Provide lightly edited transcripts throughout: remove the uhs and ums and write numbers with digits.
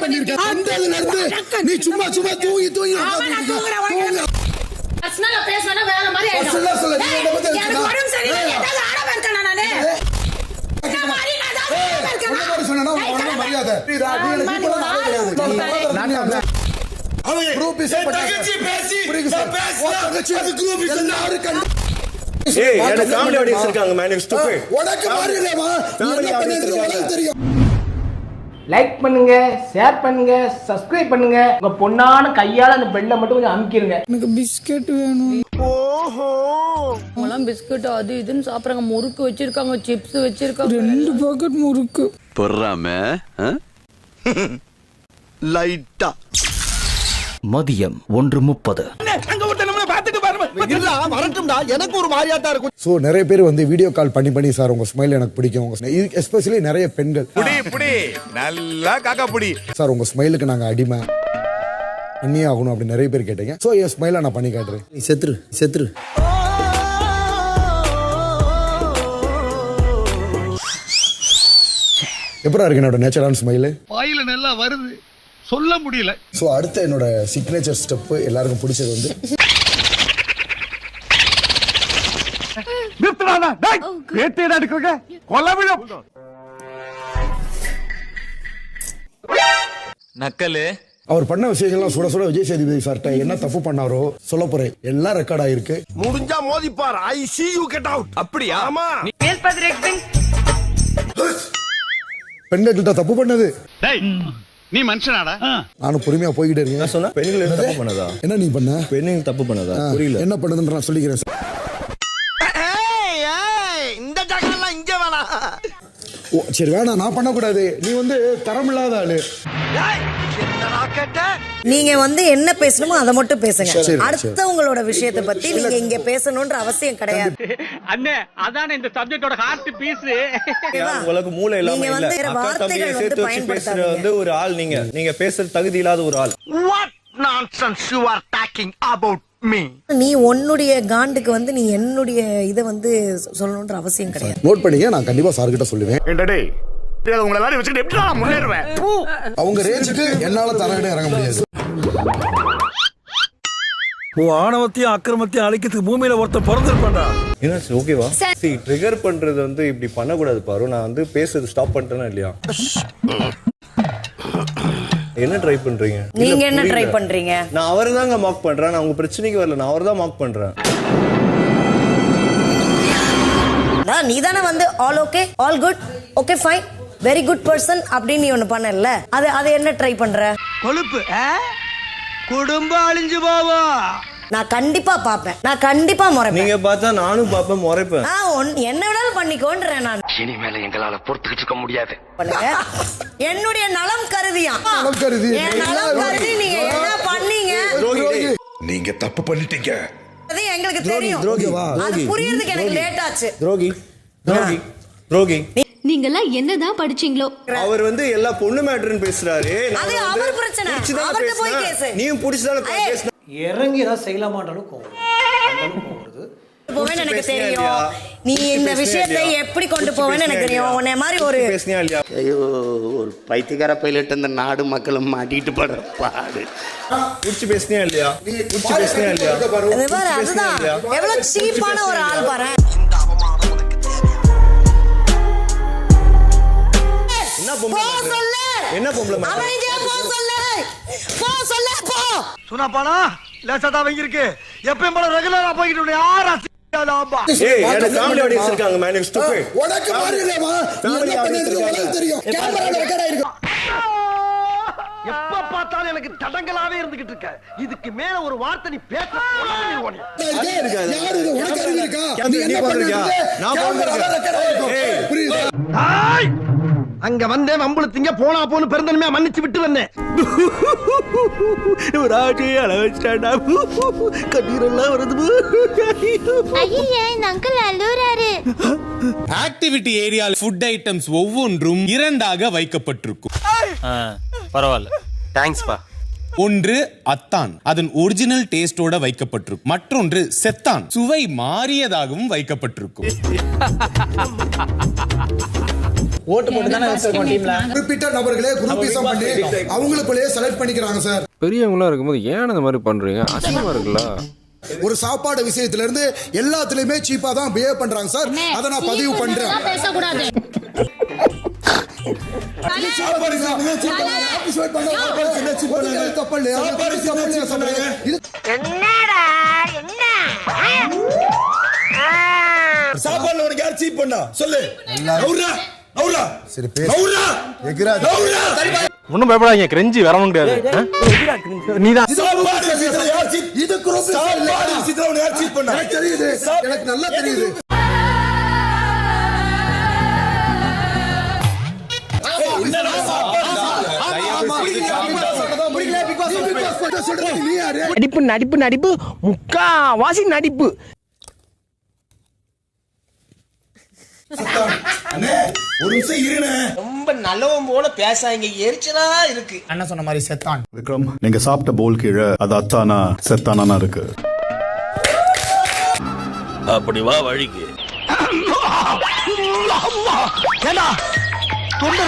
பண்ணிருக்க அந்ததுல இருந்து நீ சும்மா சும்மா தூங்கி தூங்கி பர்சனலா பேசனா வேற மாதிரி ஆயிடும். பர்சனலா சொல்ல நீ என்ன பத்தி எனக்கு உடம்பு சரியில்லை. ஏதாவது ஆடவ இருக்கானா நானு? என்ன மாதிரி நான் தான் ஆடவ இருக்கேனா? உன்ன மாதிரி சொன்னா உனக்கு மரியாதை. நீ எனக்கு இப்ப நான் அவன் குரூப் இஸ் தங்கச்சி பேசி தங்கச்சி அது குரூப் இஸ் நாரு கண்டு ஏய் என்ன காமெடி ஆடியன்ஸ் இருக்காங்க man you stupid உனக்கு மாறிடமா என்ன பண்ணது உனக்கு தெரியும். லைக் பண்ணுங்க, ஷேர் பண்ணுங்க, சப்ஸ்கிரைப் பண்ணுங்க. உங்க பொண்ணான கையால அந்த பெல்ல மட்டும் கொஞ்சம் அமுக்கிருங்க. எனக்கு பிஸ்கட் வேணும். ஓஹோ மலாம் பிஸ்கட் அது இதுன்னு சாப்பிடுறாங்க. முறுக்கு வச்சிருக்காங்க, சிப்ஸ் வச்சிருக்காங்க. 2 பாக்கெட் முறுக்கு பொறாம லைட்டா மதியம் 1:30. எனக்கு ஒரு மாதிரியாட்டா இருக்கும். சோ நிறைய பேர் வந்து வீடியோ கால் பண்ணி சார் உங்க ஸ்மைல் எனக்கு பிடிக்கும், எஸ்பெஷலி நிறைய பெண்கள் புடி நல்லா காக்கா புடி சார் உங்க ஸ்மைலுக்கு நாங்க அடிமை பண்ணியே ஆகணும் அப்படி நிறைய பேர் கேட்டீங்க. சோ என் ஸ்மைலை நான் பண்ணி காட்டுறேன். நீ செத்துரு எப்படா இருக்கு என்னோட நேச்சுரலான ஸ்மைல்? வாயில நல்லா வருது, சொல்ல முடியல. சோ அடுத்த என்னோட சிக்னேச்சர் ஸ்டெப் எல்லாருக்கும் பிடிச்சது வந்து நக்கலு. அவர் பண்ண விஷயங்கள்லாம் சுட சுட விஜய் சேதுபதி சார்ட்ட என்ன தப்பு பண்ணாரோ சொல்ல போறேன். எல்லாம் ரெக்கார்ட் ஆயிருக்கு. முடிஞ்சா மோதிப்பார் ஐ see you get out. அப்படியா? ஆமா. பெண்கள்கிட்ட தப்பு பண்ணது நீ மனுஷனாடா? நானும் பொறுமையா போய்கிட்டே இருக்கேன். நான் சொன்னா பெண்கள் தப்பு பண்ணதா? என்ன நீ பண்ண? பெண்கள் தப்பு பண்ணதா? புரியல. என்ன பண்ணுதுன்னு நான் சொல்லிக்கிறேன். இந்த ஜகலாம் இங்க வேணா. ஓ சரி வேணாம், நான் பண்ணக்கூடாது. நீ வந்து தரமில்லாத ஆளு. நீங்க வந்து என்ன பேசணுமோ அதை மட்டும் பேசுங்க. அடுத்தவங்களோட விஷயத்தை பத்தி நீங்க இங்க பேசணும்ன்ற அவசியம் கிடையாது. அண்ணே அதானே இந்த சப்ஜெக்ட்டோட ஹார்ட் பீஸ். உங்களுக்கு மூளை இல்லாம இல்ல. அக்கா தம்பியை சேர்த்து வச்சு பேசுற வந்து ஒரு ஆள் நீங்க பேசுற தகுதி இல்லாத ஒரு ஆள். What nonsense you are talking about me? நீ உன்னுடைய காண்டுக்கு வந்து நீ என்னுடைய இதை வந்து சொல்லணும்ன்ற அவசியம் கிடையாது. நோட் பண்ணிக்க, நான் கண்டிப்பா சார் கிட்ட சொல்லுவேன். உங்களை எல்லாரும் வச்சுட்டு எப்படி நான் முன்னேறுவேன்? அவங்க ரேஞ்சுக்கு என்னால தரகிட்ட இறங்க முடியாது. ஆணவத்தையும் அக்கிரமத்தையும் அழிக்கிறதுக்கு பூமியில ஒருத்தர் பிறந்திருப்பான்டா. என்ன ஓகேவா? see ட்ரிகர் பண்றது வந்து இப்படி பண்ண கூடாது பாரு. நான் வந்து பேசுறது ஸ்டாப் பண்ணிட்டேனா இல்லையா? என்ன ட்ரை பண்றீங்க? நீங்க என்ன ட்ரை பண்றீங்க? நான் அவர்தாங்க மார்க் பண்றேன். நான் உங்க பிரச்சனைக்கு வரல, நான் அவர்தான் மார்க் பண்றேன். நீ தானே வந்து all okay, all good, okay fine, very good person அப்படின்னு நீ ஒண்ணு பண்ணல. அது என்ன ட்ரை பண்ற? கொழுப்பு குடும்பம் அழிஞ்சு போவோம். நான் கண்டிப்பா பாப்பேன், நான் கண்டிப்பா முறைப்பேன். நீங்க பார்த்தா நானும் பாப்பேன், முறைப்பேன். என்ன வேணாலும் பண்ணிக்கோன்றேன் நான். இனிமேல எங்களால பொறுத்துக்கிட்டு இருக்க முடியாது. என்னுடைய நலம் கருதியா? நலம் கருதி நீங்க என்ன பண்ணீங்க? நீங்க தப்பு பண்ணிட்டீங்க. அது எங்களுக்கு தெரியும். அது புரியறதுக்கு எனக்கு லேட் ஆச்சு. துரோகி நீங்க எல்லாம் என்னதான் படிச்சீங்களோ? அவர் வந்து எல்லா பொண்ணு மேட்டர்னு பேசுறாரு. அது அவர் பிரச்சனை, அவர்ட்ட போய் கேஸ். நீயும் புடிச்சதால பேசுன. இறங்கி ஏதாவது செய்யலாமான்றாலும் கோவம் வருது. போவேன்னு எனக்கு தெரியும். நீ இந்த விஷயத்தை எப்படி கொண்டு போவேன்னு எனக்கு தெரியும். உன்னை மாதிரி ஒரு பேசுனியா இல்லையா? ஐயோ ஒரு பைத்தியக்கார பைலட் இந்த நாடு மக்களும் மாட்டிட்டு படுற பாடு. புடிச்சு பேசுனியா இல்லையா? புடிச்சு பேசுனியா இல்லையா? அதுதான் எவ்வளவு சீப்பான ஒரு ஆள் பாரு. என்ன பொம்பளை சுனாப்பானா லேசாதா வாங்கி இருக்கு. எப்பயும் போல ரெகுலரா போயிட்டு யாரா ஏய் என்ன காமெடி ஆடியன்ஸ் இருக்காங்க man you stupid. உனக்கு மாறிடமா என்ன பண்ணது உனக்கு தெரியும். கேமரால ரெக்கார்ட் ஆயிருக்கு. எப்ப பார்த்தாலும் எனக்கு தடங்களாவே இருந்துகிட்டு இருக்க. இதுக்கு மேல ஒரு வார்த்தை நீ பேச போறானே. யாரு இது உனக்கு அறிவு இருக்கா? நீ என்ன பண்றீங்க? நான் பண்றேன். புரியுதா? அங்க வந்தேன் வம்புலத்தீங்க போனா போன்னு பெருந்தன்மையா மன்னிச்சு விட்டு வந்தேன். ராஜே அளவச்சாடா கண்ணீரெல்லாம் வருது. ஐயா இந்த அங்கிள் அழுறாரு. ஆக்டிவிட்டி ஏரியால ஃபுட் ஐட்டம்ஸ் ஒவ்வொன்றும் 2ஆக வைக்கப்பட்டிருக்கும். பரவாயில்ல, தேங்க்ஸ் பா. ஒன்று அத்தான், அதன் ஒரிஜினல் டேஸ்டோட வைக்கப்பட்டிருக்கும். மற்றொன்று செத்தான், சுவை மாறியதாகவும் வைக்கப்பட்டிருக்கும். ஓட்டு போட்டு தானே வச்சிருக்கோம் டீம்ல. குறிப்பிட்ட நபர்களே குரூப்பிசம் பண்ணி அவங்களுக்குள்ளேயே செலக்ட் பண்ணிக்கிறாங்க சார். பெரியவங்களா இருக்கும்போது ஏன் இந்த மாதிரி பண்றீங்க? அசிங்கமா இருக்குல்ல. ஒரு சாப்பாடு விஷயத்துல இருந்து எல்லாத்துலயுமே சீப்பா தான் பிஹேவ் பண்றாங்க சார். அத நான் பதிவு பண்றேன். பேசக்கூடாது. சாப்பாடுல உனக்கு யார் சீப் பண்ணா சொல்லு. ஒன்னும் பயப்படாதீங்க, கிரெஞ்சி வரவும் கிடையாது. நீதான் எனக்கு நல்லா தெரியுது. நடிப்பு நடிப்பு நடிப்பு முக்காவாசி நடிப்பு. ஒரு நிமிஷம் இருங்க. ரொம்ப நல்லவன் போல பேசாங்க, எரிச்சலா இருக்கு. அண்ணா சொன்ன மாதிரி செத்தான். விக்ரம், நீங்க சாப்பிட்ட போல் கீழே அது அத்தானா செத்தானா இருக்கு. அப்படி வா வழிக்கு.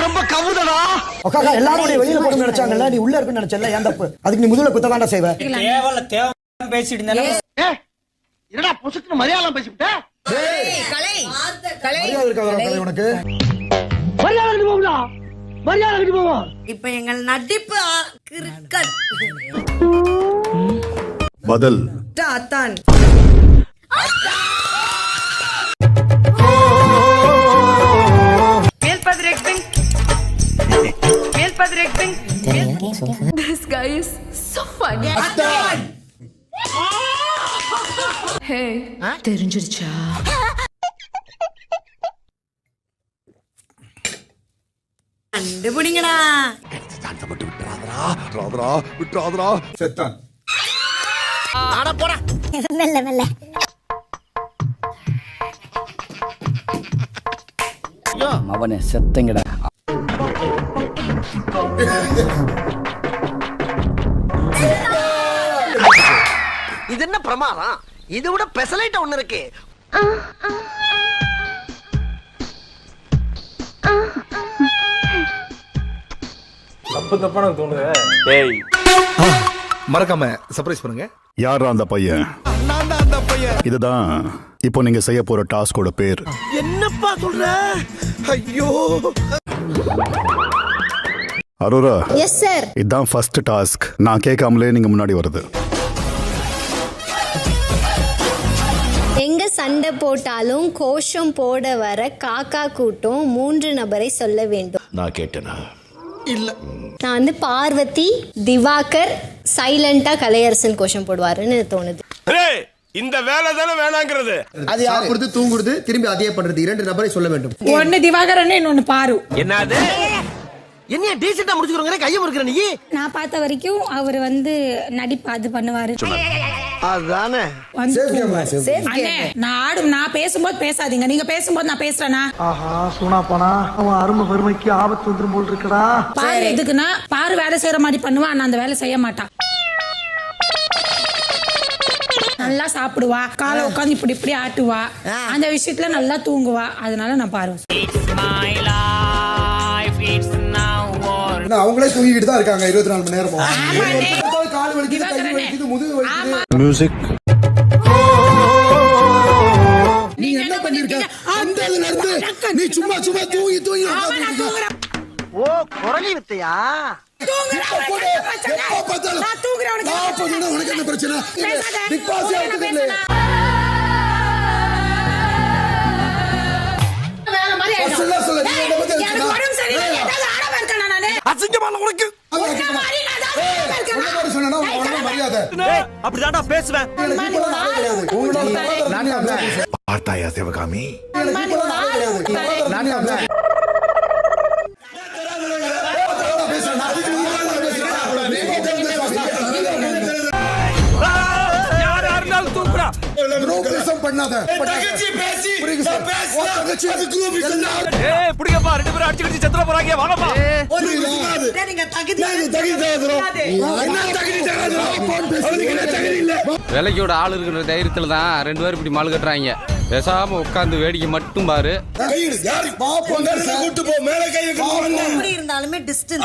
ரொம்ப கவுதடா. எல்லாரும் வெளியில போட நினைச்சாங்கல்ல, நீ உள்ள இருப்பேன்னு நினைச்சல, ஏன் தப்பு? அதுக்கு நீ முதுகுல குத்த வேண்டாம் செய்வ. தேவல பேசிட்டு இருந்தானே. என்னடா புசுக்குன்னு மரியாதை பேசிவிட்ட? இப்ப எங்கள் நடிப்பு கிறுக்கன். பதில் அத்தான். This guy is so funny. Hey, தெரிஞ்சிருச்சா? கண்டுபிடிங்கடா. செத்தான். ஆட போடா. மெல்ல மெல்ல. அவனே செத்தங்கடா. இது என்ன பிரமாதம்? இது விட பெசலைட் ஒண்ணு இருக்கு. தப்பு தப்பான தோணுது. டேய், மறக்காம சர்ப்ரைஸ் பண்ணுங்க. யாரா அந்த பையன்? இதுதான் இப்போ நீங்க செய்ய போற டாஸ்கோட பேர். என்னப்பா சொல்ற? ஐயோ. அரோரா. Yes sir. இதுதான் ஃபர்ஸ்ட் டாஸ்க். நான் கேட்காமலே நீங்க முன்னாடி வருது. எங்க சண்டை போட்டாலும் கோஷம் போட வர காக்கா கூட்டம் 3 நபரை சொல்ல வேண்டும். நான் கேட்டேனா? இல்ல. நான் வந்து பார்வதி, திவாகர், சைலண்டா கலையரசன் கோஷம் போடுவாருன்னு தோணுது. இந்த வேலை தானே வேணாங்கிறது. அது சாப்பிடுறது, தூங்குறது, திரும்பி அதே பண்றது. 2 நபரை சொல்ல வேண்டும். ஒன்னு திவாகரன், இன்னொன்னு பாரு. என்னது? என்ன டீசெண்டா முடிச்சுக்கிறோங்க, கையை முறுக்குற நீ? நான் பார்த்த வரைக்கும் அவர் வந்து நடிப்பு அது பண்ணுவாரு. அதானே. நான் பேசும்போது பேசாதீங்க, நீங்க பேசும்போது நான் பேசுறேனா? ஆஹா, சூனா போனா அவன் அருமை பெருமைக்கு ஆபத்து வந்துரும் போல் இருக்கடா. பாரு எதுக்குன்னா, பாரு வேலை செய்யற மாதிரி பண்ணுவா, நான் அந்த வேலை செய்ய மாட்டான். நல்லா சாப்பிடுவா, காலை உட்காந்து இப்படி இப்படி ஆட்டுவா, அந்த விஷயத்துல நல்லா தூங்குவா. அதனால நான் பாரு. அவங்களே தூங்கிட்டு தான் இருக்காங்க 24 மணி நேரமும். கால் வலிக்குது, கை வலிக்குது, முதுகு வலிக்குது. மியூசிக். நீ என்ன பண்ணிருக்க? அந்த இதுல இருந்து நீ சும்மா சும்மா தூங்கி தூங்கி ஓ, குரலி வித்தையா? உனக்கு என்ன பிரச்சனை? பிக் பாஸ் அப்படிதான்டா பேசுவேன். பார்த்தாயா சிவகாமி? பண்ணாத. விலைக்கோட ஆள் இருக்கிற தைரியத்துல தான் 2 பேரும் இப்படி மால் கட்டுறாங்க. பேசாம உட்கார்ந்து வேடிக்கை மட்டும் பாரு. எப்படி இருந்தாலுமே டிஸ்டன்ஸ்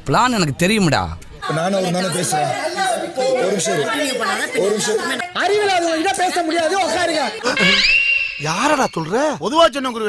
பிளான் எனக்கு தெரியும்டா. நானும் ஒரு நானும் பேசுறேன். ஒரு நிமிஷம். அறிவில்லாதவங்க பேச முடியாது. உட்காருங்க. யாரடா சொல்ற? பொதுவா சொன்ன குருவே.